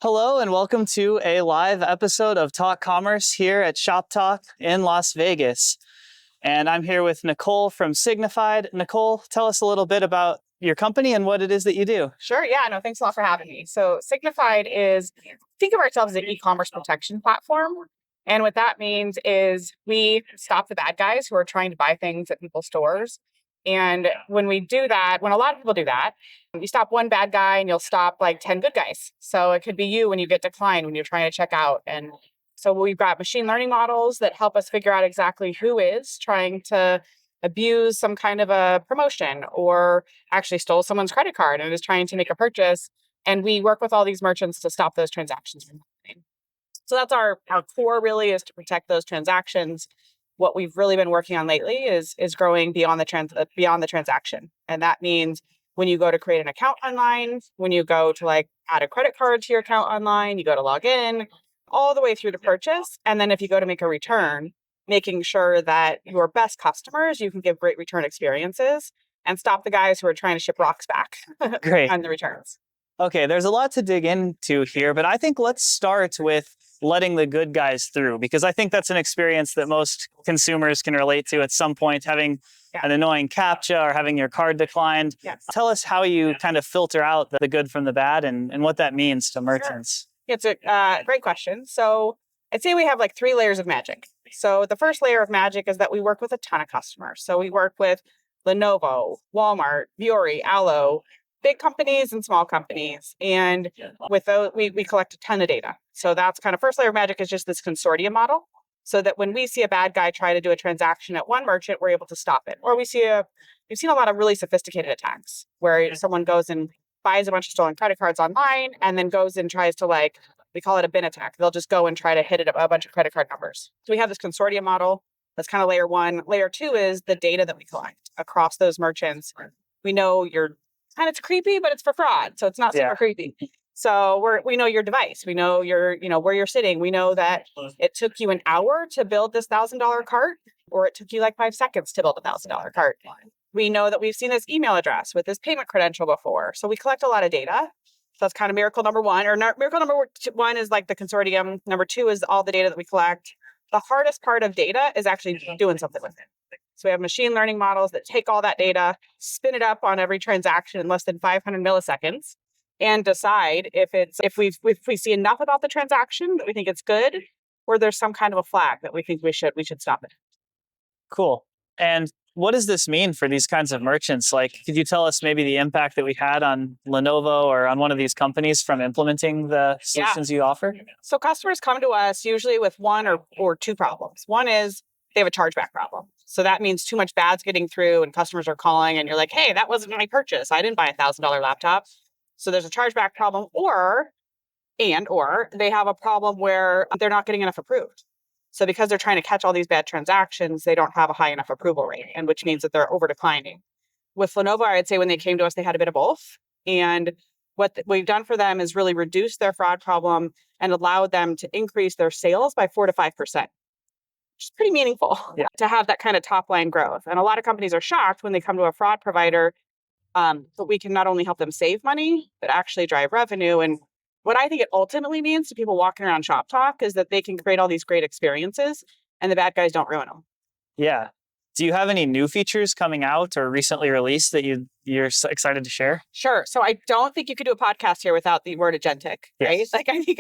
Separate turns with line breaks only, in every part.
Hello and welcome to a live episode of Talk Commerce here at Shoptalk in Las Vegas. And I'm here with Nicole from Signifyd. Nicole, tell us a little bit about your company and what it is that you do.
Sure. Yeah. No, thanks a lot for having me. So Signifyd is, think of ourselves as an e-commerce protection platform. And what that means is we stop the bad guys who are trying to buy things at people's stores. And when we do that, when a lot of people do that, you stop one bad guy and you'll stop like 10 good guys. So it could be you when you get declined, when you're trying to check out. And so we've got machine learning models that help us figure out exactly who is trying to abuse some kind of a promotion or actually stole someone's credit card and is trying to make a purchase. And we work with all these merchants to stop those transactions from happening. So that's our core really, is to protect those transactions. What we've really been working on lately is growing beyond the transaction. And that means when you go to create an account online, when you go to like add a credit card to your account online, you go to log in, all the way through to purchase. And then if you go to make a return, making sure that your best customers, you can give great return experiences and stop the guys who are trying to ship rocks back
Great.
on the returns.
Okay, there's a lot to dig into here, but I think let's start with letting the good guys through, because I think that's an experience that most consumers can relate to at some point, having an annoying CAPTCHA or having your card declined.
Yes.
Tell us how you kind of filter out the good from the bad and what that means to merchants.
Sure. It's a great question. So I'd say we have like 3 layers of magic. So the first layer of magic is that we work with a ton of customers. So we work with Lenovo, Walmart, Vuori, Allo, big companies and small companies. And with those, we collect a ton of data. So that's kind of first layer of magic, is just this consortium model. So that when we see a bad guy try to do a transaction at one merchant, we're able to stop it. Or we've seen a lot of really sophisticated attacks where someone goes and buys a bunch of stolen credit cards online and then goes and tries to we call it a bin attack. They'll just go and try to hit it a bunch of credit card numbers. So we have this consortium model. That's kind of layer 1. Layer 2 is the data that we collect across those merchants. We know and it's creepy, but it's for fraud. So it's not super creepy. So we know your device. We know where you're sitting. We know that it took you an hour to build this $1,000 cart, or it took you like 5 seconds to build a $1,000 cart. We know that we've seen this email address with this payment credential before. So we collect a lot of data. So that's kind of miracle number 1. Miracle number 1 is like the consortium. Number 2 is all the data that we collect. The hardest part of data is actually doing something with it. So we have machine learning models that take all that data, spin it up on every transaction in less than 500 milliseconds, and decide if we see enough about the transaction that we think it's good, or there's some kind of a flag that we think we should stop it.
Cool. And what does this mean for these kinds of merchants? Like, could you tell us maybe the impact that we had on Lenovo or on one of these companies from implementing the solutions you offer?
So customers come to us usually with 1 or 2 problems. One is they have a chargeback problem. So that means too much bad's getting through and customers are calling and you're like, hey, that wasn't my purchase. I didn't buy a $1,000 laptop. So there's a chargeback problem, or they have a problem where they're not getting enough approved. So because they're trying to catch all these bad transactions, they don't have a high enough approval rate, and which means that they're over declining. With Lenovo, I'd say when they came to us, they had a bit of both. And what we've done for them is really reduce their fraud problem and allowed them to increase their sales by 4 to 5%, which is pretty meaningful to have that kind of top line growth. And a lot of companies are shocked when they come to a fraud provider, but we can not only help them save money, but actually drive revenue. And what I think it ultimately means to people walking around Shoptalk is that they can create all these great experiences and the bad guys don't ruin them.
Yeah. Do you have any new features coming out or recently released that you're excited to share?
Sure. So I don't think you could do a podcast here without the word agentic, right? Like I think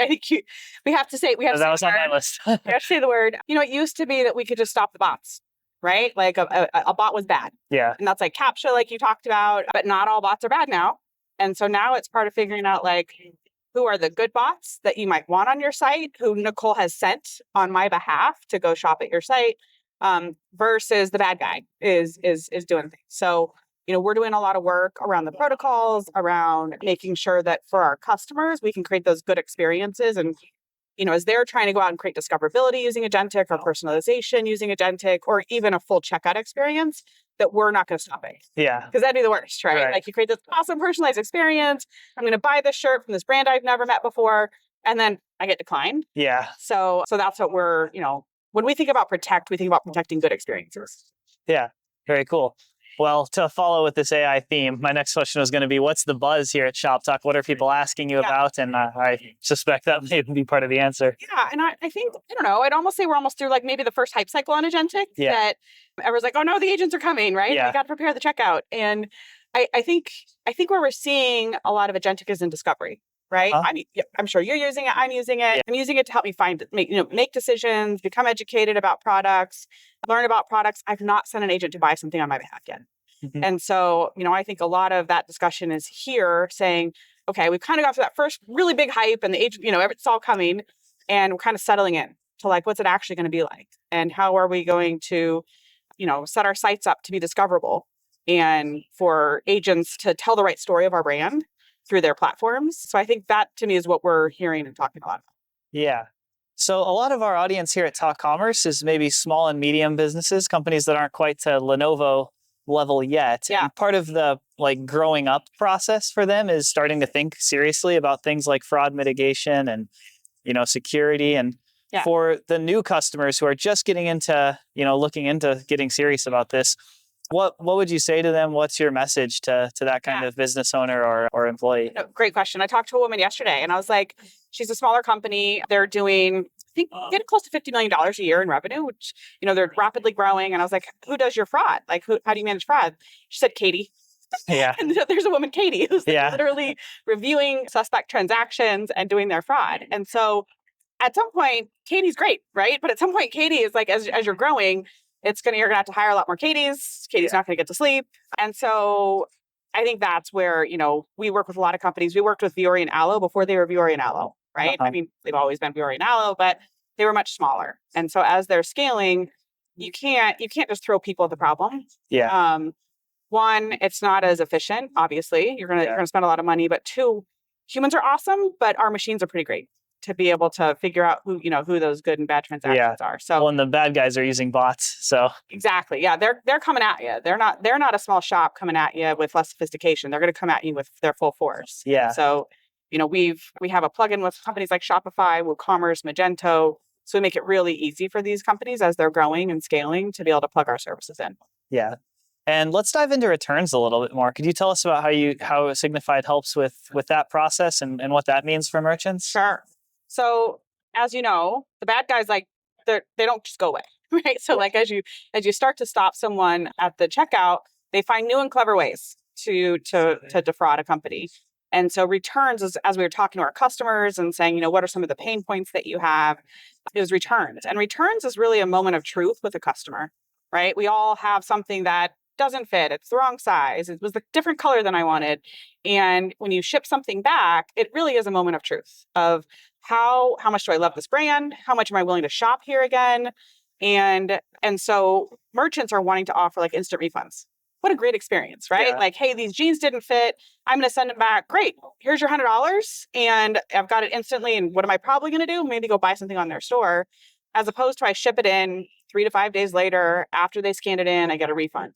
we have to say
that was on my list.
We have to say the word. It used to be that we could just stop the bots, right? Like a bot was bad.
Yeah.
And that's like CAPTCHA, like you talked about, but not all bots are bad now. And so now it's part of figuring out like, who are the good bots that you might want on your site, who Nicole has sent on my behalf to go shop at your site, versus the bad guy is doing things. So, we're doing a lot of work around the protocols, around making sure that for our customers, we can create those good experiences. And, as they're trying to go out and create discoverability using Agentic or personalization using Agentic, or even a full checkout experience, that we're not going to stop it.
Yeah.
Because that'd be the worst, right? Like you create this awesome personalized experience. I'm going to buy this shirt from this brand I've never met before, and then I get declined.
Yeah.
So that's what we're, when we think about protect, we think about protecting good experiences.
Yeah. Very cool. Well, to follow with this AI theme, my next question was going to be, what's the buzz here at Shoptalk? What are people asking you about? And I suspect that may be part of the answer.
Yeah, and I think, I don't know, I'd almost say we're almost through like maybe the first hype cycle on Agentic that everyone's like, oh no, the agents are coming, right? We got to prepare the checkout. And I think where we're seeing a lot of Agentic is in discovery, right? I mean, I'm sure you're using it. I'm using it. I'm using it to help me make decisions, become educated about products, learn about products. I've not sent an agent to buy something on my behalf yet. And so, I think a lot of that discussion is here saying, okay, we've kind of got through that first really big hype and the agent, it's all coming, and we're kind of settling in to like, what's it actually going to be like? And how are we going to, set our sites up to be discoverable and for agents to tell the right story of our brand through their platforms. So I think that to me is what we're hearing and talking a lot about.
Yeah. So a lot of our audience here at Talk Commerce is maybe small and medium businesses, companies that aren't quite to Lenovo level yet.
Yeah.
And part of the growing up process for them is starting to think seriously about things like fraud mitigation and, security. And for the new customers who are just getting into, looking into getting serious about this, what would you say to them? What's your message to that kind of business owner or employee?
No, great question. I talked to a woman yesterday and I was like, she's a smaller company. They're doing, I think, getting close to $50 million a year in revenue, which, they're rapidly growing. And I was like, who does your fraud? Like, how do you manage fraud? She said, Katie.
Yeah.
And there's a woman, Katie, who's literally reviewing suspect transactions and doing their fraud. And so at some point, Katie's great, right? But at some point, Katie is like, as you're growing, you're gonna have to hire a lot more Katies. Katie's not gonna get to sleep. And so I think that's where, we work with a lot of companies. We worked with Vuori and Allo before they were Vuori and Allo, right? I mean, they've always been Vuori and Allo, but they were much smaller. And so as they're scaling, you can't just throw people at the problem.
Yeah.
One, it's not as efficient, obviously. You're gonna spend a lot of money, but two, humans are awesome, but our machines are pretty great to be able to figure out who those good and bad transactions are. So
and the bad guys are using bots. So
exactly. Yeah. They're coming at you. They're not a small shop coming at you with less sophistication. They're going to come at you with their full force.
Yeah.
So, we have a plugin with companies like Shopify, WooCommerce, Magento. So we make it really easy for these companies as they're growing and scaling to be able to plug our services in.
Yeah. And let's dive into returns a little bit more. Could you tell us about how Signifyd helps with that process and what that means for merchants?
Sure. So as you know, the bad guys, they don't just go away, right? So as you start to stop someone at the checkout, they find new and clever ways to defraud a company. And so returns, as we were talking to our customers and saying, what are some of the pain points that you have, is returns. And returns is really a moment of truth with a customer, right? We all have something that doesn't fit. It's the wrong size. It was the different color than I wanted. And when you ship something back, it really is a moment of truth of how much do I love this brand? How much am I willing to shop here again? And so merchants are wanting to offer instant refunds. What a great experience, right?
Yeah.
Hey, these jeans didn't fit. I'm going to send them back. Great. Here's your $100 and I've got it instantly. And what am I probably going to do? Maybe go buy something on their store, as opposed to I ship it in 3 to 5 days later. After they scanned it in, I get a refund.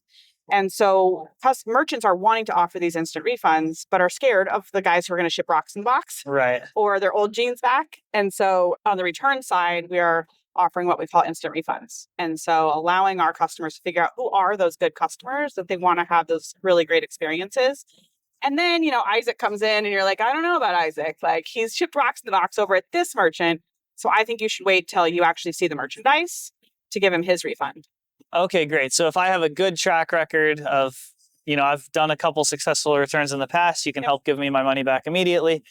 And so merchants are wanting to offer these instant refunds, but are scared of the guys who are going to ship rocks in box,
right,
or their old jeans back. And so on the return side, we are offering what we call instant refunds. And so allowing our customers to figure out who are those good customers that they want to have those really great experiences. And then, Isaac comes in and you're like, I don't know about Isaac. He's shipped rocks in the box over at this merchant. So I think you should wait till you actually see the merchandise to give him his refund.
Okay, great. So if I have a good track record of, I've done a couple successful returns in the past, you can help give me my money back immediately.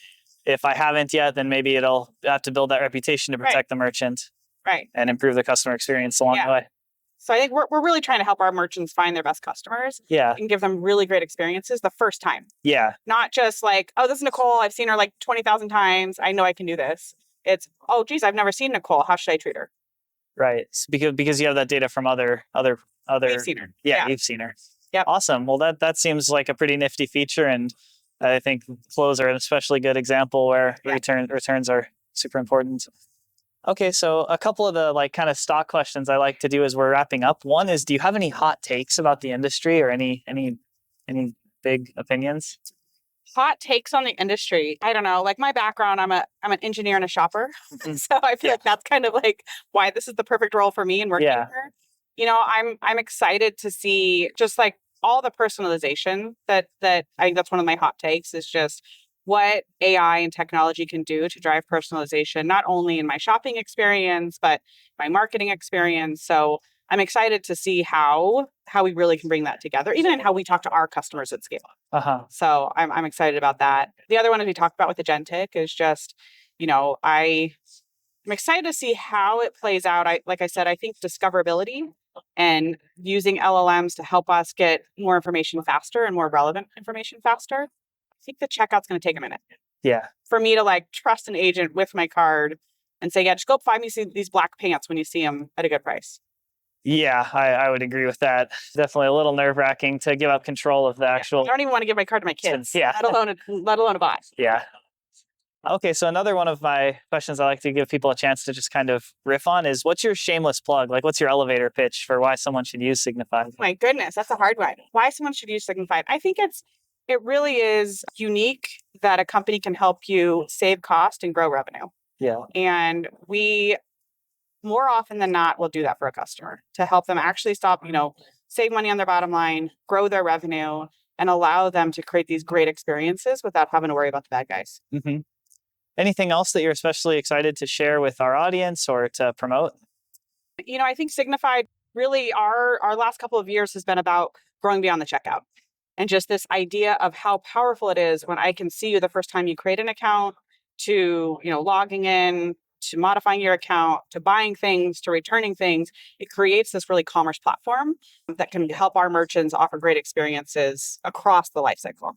If I haven't yet, then maybe it'll have to build that reputation to protect the merchant.
Right.
And improve the customer experience along the way.
So I think we're really trying to help our merchants find their best customers.
Yeah.
And give them really great experiences the first time.
Yeah.
Not just oh, this is Nicole. I've seen her 20,000 times. I know I can do this. It's, oh, geez, I've never seen Nicole. How should I treat her?
Right. Because you have that data from other.
We've seen her.
Yeah, you've seen her.
Yep.
Awesome. Well, that seems like a pretty nifty feature, and I think flows are an especially good example where returns are super important. Okay, so a couple of the kind of stock questions I like to do as we're wrapping up. One is, do you have any hot takes about the industry or any big opinions?
Hot takes on the industry. I don't know. My background, I'm an engineer and a shopper. So I feel like that's kind of why this is the perfect role for me and working here. I'm excited to see just all the personalization that I think that's one of my hot takes is just what AI and technology can do to drive personalization, not only in my shopping experience, but my marketing experience. So I'm excited to see how we really can bring that together, even in how we talk to our customers at scale. So I'm excited about that. The other one, as we talked about with Agentic, is just, I'm excited to see how it plays out. Like I said, I think discoverability and using LLMs to help us get more information faster and more relevant information faster. I think the checkout's going to take a minute.
Yeah.
For me to trust an agent with my card and say, yeah, just go find me these black pants when you see them at a good price.
Yeah, I would agree with that. Definitely a little nerve-wracking to give up control of the actual.
I don't even want to give my card to my kids,
Yeah.
let alone a boss.
Yeah. Okay, so another one of my questions I like to give people a chance to just kind of riff on is, what's your shameless plug? What's your elevator pitch for why someone should use Signifyd?
My goodness, that's a hard one. Why someone should use Signifyd? I think it really is unique that a company can help you save cost and grow revenue.
Yeah.
And we, more often than not, will do that for a customer to help them actually save money on their bottom line, grow their revenue, and allow them to create these great experiences without having to worry about the bad guys.
Mm-hmm. Anything else that you're especially excited to share with our audience or to promote?
I think Signifyd, really our last couple of years has been about growing beyond the checkout. And just this idea of how powerful it is when I can see you the first time you create an account, to logging in, to modifying your account, to buying things, to returning things. It creates this really commerce platform that can help our merchants offer great experiences across the lifecycle.